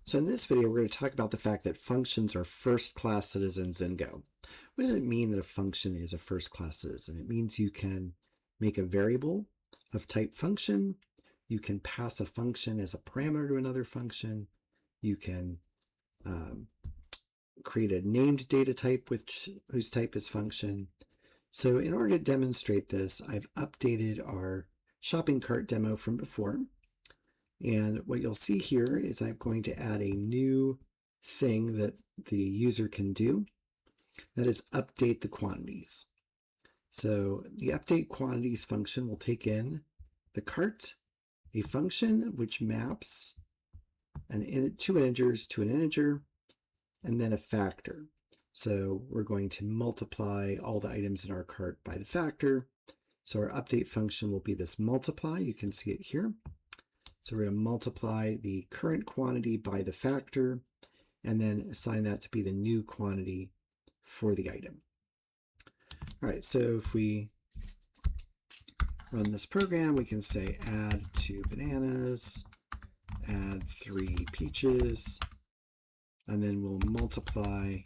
So in this video, we're going to talk about the fact that functions are first-class citizens in Go. What does it mean that a function is a first-class citizen? It means you can make a variable of type function. You can pass a function as a parameter to another function. You can create a named data type whose type is function. So in order to demonstrate this, I've updated our shopping cart demo from before. And what you'll see here is I'm going to add a new thing that the user can do. That is update the quantities. So the update quantities function will take in the cart, a function which maps two integers to an integer, and then a factor. So we're going to multiply all the items in our cart by the factor. So our update function will be this multiply. You can see it here. So we're going to multiply the current quantity by the factor and then assign that to be the new quantity for the item. All right, so if we run this program, we can say add 2 bananas, add 3 peaches, and then we'll multiply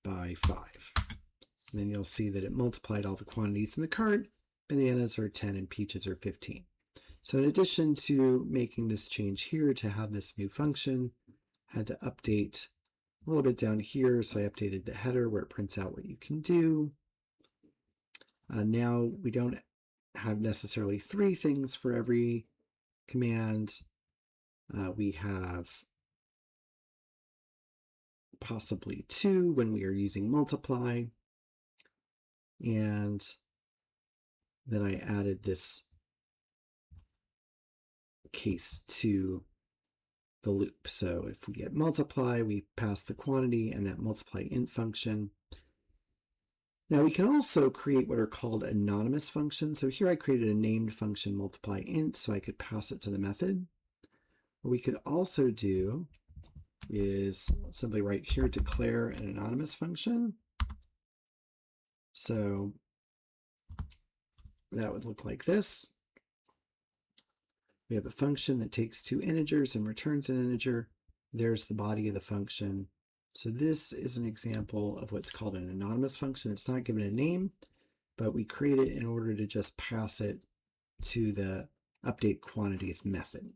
by 5. And then you'll see that it multiplied all the quantities in the cart. Bananas are 10 and peaches are 15. So in addition to making this change here to have this new function, I had to update a little bit down here. So I updated the header where it prints out what you can do. Now we don't have necessarily 3 things for every command. We have possibly 2 when we are using multiply. And then I added this case to the loop. So if we get multiply, we pass the quantity and that multiply int function. Now we can also create what are called anonymous functions. So here I created a named function multiply int so I could pass it to the method. What we could also do is simply right here declare an anonymous function. So that would look like this. We have a function that takes 2 integers and returns an integer. There's the body of the function. So this is an example of what's called an anonymous function. It's not given a name, but we create it in order to just pass it to the update quantities method.